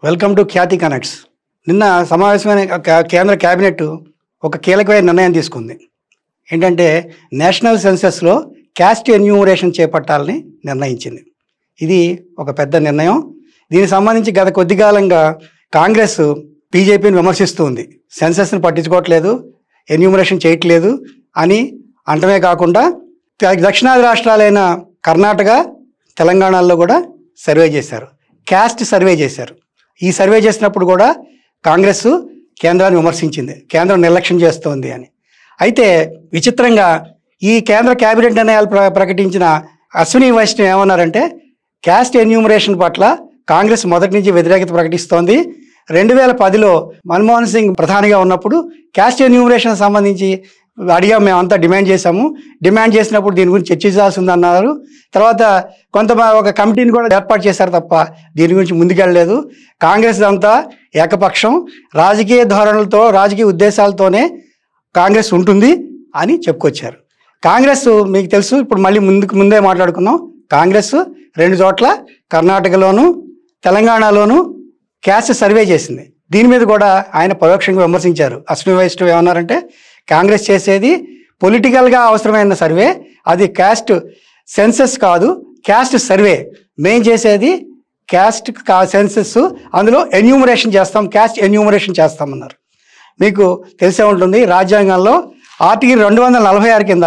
Welcome to Khyati connects. నిన్న సమావేశమైన కేంద్ర క్యాబినెట్ ఒక కీలకమైన నిర్ణయం తీసుకుంది. ఏంటంటే నేషనల్ సెన్సస్లో క్యాస్ట్ ఎన్యూమరేషన్ చేపట్టాలని నిర్ణయించింది. ఇది ఒక పెద్ద నిర్ణయం. దీనికి సంబంధించి గత కొద్ది కాలంగా కాంగ్రెస్ బీజేపీని విమర్శిస్తూ ఉంది. సెన్సస్ని పట్టించుకోవట్లేదు, ఎన్యూమరేషన్ చేయట్లేదు అని అంటమే కాకుండా దక్షిణాది రాష్ట్రాలైన కర్ణాటక, తెలంగాణలో కూడా సర్వే చేశారు, క్యాస్ట్ సర్వే చేశారు. ఈ సర్వే చేసినప్పుడు కూడా కాంగ్రెస్ కేంద్రాన్ని విమర్శించింది, కేంద్రం నిర్లక్ష్యం చేస్తోంది అని. అయితే విచిత్రంగా ఈ కేంద్ర క్యాబినెట్ నిర్ణయాలు ప్రకటించిన అశ్విని వైష్ణవ్ ఏమన్నారంటే క్యాస్ట్ ఎన్యూమరేషన్ పట్ల కాంగ్రెస్ మొదటి నుంచి వ్యతిరేకత ప్రకటిస్తోంది. 2010లో మన్మోహన్ సింగ్ ప్రధానిగా ఉన్నప్పుడు క్యాస్ట్ ఎన్యూమరేషన్ సంబంధించి అడిగాము, మేమంతా డిమాండ్ చేశాము. డిమాండ్ చేసినప్పుడు దీని గురించి చర్చించాల్సి ఉందన్నారు. తర్వాత ఒక కమిటీని కూడా ఏర్పాటు చేశారు తప్ప దీని గురించి ముందుకెళ్ళలేదు. కాంగ్రెస్ అంతా ఏకపక్షం, రాజకీయ ధోరణులతో, రాజకీయ ఉద్దేశాలతోనే కాంగ్రెస్ ఉంటుంది అని చెప్పుకొచ్చారు. కాంగ్రెస్ మీకు తెలుసు, ఇప్పుడు మళ్ళీ ముందే మాట్లాడుకున్నాం, కాంగ్రెస్ 2 చోట్ల కర్ణాటకలోను తెలంగాణలోను క్యాస్ట్ సర్వే చేసింది. దీని మీద కూడా ఆయన పరోక్షంగా విమర్శించారు. అశ్విని వైష్ణవ్ ఏమన్నారంటే కాంగ్రెస్ చేసేది పొలిటికల్గా అవసరమైన సర్వే, అది క్యాస్ట్ సెన్సస్ కాదు, క్యాస్ట్ సర్వే. మేం చేసేది క్యాస్ట్ సెన్సస్, అందులో ఎన్యూమరేషన్ చేస్తాం, క్యాస్ట్ ఎన్యూమరేషన్ చేస్తామన్నారు. మీకు తెలిసే ఉంటుంది, రాజ్యాంగంలో ఆర్టికల్ 246 కింద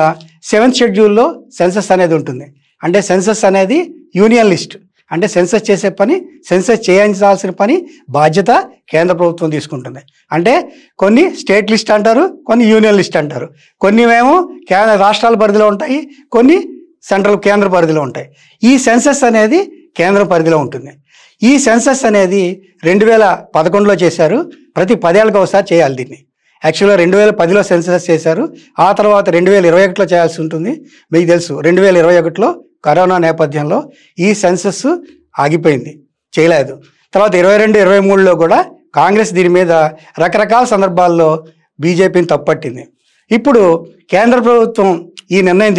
7th షెడ్యూల్లో సెన్సస్ అనేది ఉంటుంది. అంటే సెన్సస్ అనేది యూనియన్ లిస్ట్, అంటే సెన్సస్ చేసే పని, సెన్సస్ చేయించాల్సిన పని బాధ్యత కేంద్ర ప్రభుత్వం తీసుకుంటుంది. అంటే కొన్ని స్టేట్ లిస్ట్ అంటారు, కొన్ని యూనియన్ లిస్ట్ అంటారు, కొన్ని ఏమో రాష్ట్రాల పరిధిలో ఉంటాయి, కొన్ని కేంద్ర పరిధిలో ఉంటాయి. ఈ సెన్సస్ అనేది కేంద్ర పరిధిలో ఉంటుంది. ఈ సెన్సస్ అనేది 2011లో చేశారు. ప్రతి 10 ఏళ్ళకి ఒకసారి చేయాలి దీన్ని. యాక్చువల్గా 2010లో సెన్సస్ చేశారు, ఆ తర్వాత 2021లో చేయాల్సి ఉంటుంది. మీకు తెలుసు 2021లో కరోనా నేపథ్యంలో ఈ సెన్సస్ ఆగిపోయింది, చేయలేదు. తర్వాత 22-23లో కూడా కాంగ్రెస్ దీని మీద రకరకాల సందర్భాల్లో బీజేపీని తప్పట్టింది. ఇప్పుడు కేంద్ర ప్రభుత్వం ఈ నిర్ణయం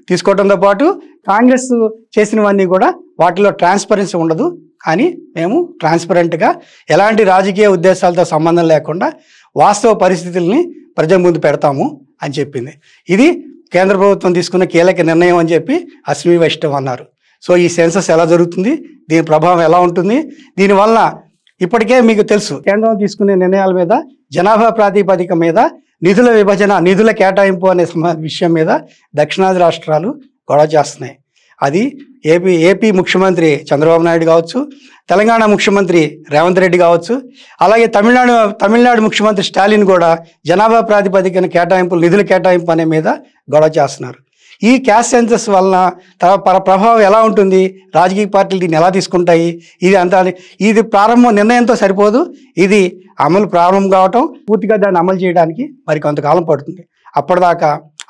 తీసుకోవడంతో పాటు కాంగ్రెస్ చేసినవన్నీ కూడా వాటిలో ట్రాన్స్పరెన్సీ ఉండదు, కానీ మేము ట్రాన్స్పరెంట్గా ఎలాంటి రాజకీయ ఉద్దేశాలతో సంబంధం లేకుండా వాస్తవ పరిస్థితుల్ని ప్రజల ముందు పెడతాము అని చెప్పింది. ఇది కేంద్ర ప్రభుత్వం తీసుకున్న కీలక నిర్ణయం అని చెప్పి అశ్విని వైష్ణవ్ అన్నారు. సో ఈ సెన్సస్ ఎలా జరుగుతుంది, దీని ప్రభావం ఎలా ఉంటుంది, దీనివల్ల ఇప్పటికే మీకు తెలుసు కేంద్రం తీసుకునే నిర్ణయాల మీద జనాభా ప్రాతిపదిక మీద నిధుల విభజన, నిధుల కేటాయింపు అనే విషయం మీద దక్షిణాది రాష్ట్రాలు గొడవ చేస్తున్నాయి. అది ఏపీ ముఖ్యమంత్రి చంద్రబాబు నాయుడు కావచ్చు, తెలంగాణ ముఖ్యమంత్రి రేవంత్ రెడ్డి కావచ్చు, అలాగే తమిళనాడు ముఖ్యమంత్రి స్టాలిన్ కూడా జనాభా ప్రాతిపదికన కేటాయింపులు, నిధుల కేటాయింపు అనే మీద గొడవ చేస్తున్నారు. ఈ క్యాస్ట్ సెన్సస్ వలన ప్రభావం ఎలా ఉంటుంది, రాజకీయ పార్టీలు దీన్ని ఎలా తీసుకుంటాయి, ఇది నిర్ణయంతో సరిపోదు, ఇది అమలు ప్రారంభం కావటం, పూర్తిగా దాన్ని అమలు చేయడానికి మరి కొంతకాలం పడుతుంది.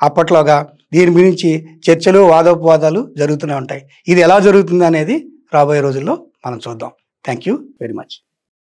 అప్పట్లోగా దీని గురించి చర్చలు, వాదోపవాదాలు జరుగుతూనే ఉంటాయి. ఇది ఎలా జరుగుతుంది అనేది రాబోయే రోజుల్లో మనం చూద్దాం. Thank you very much.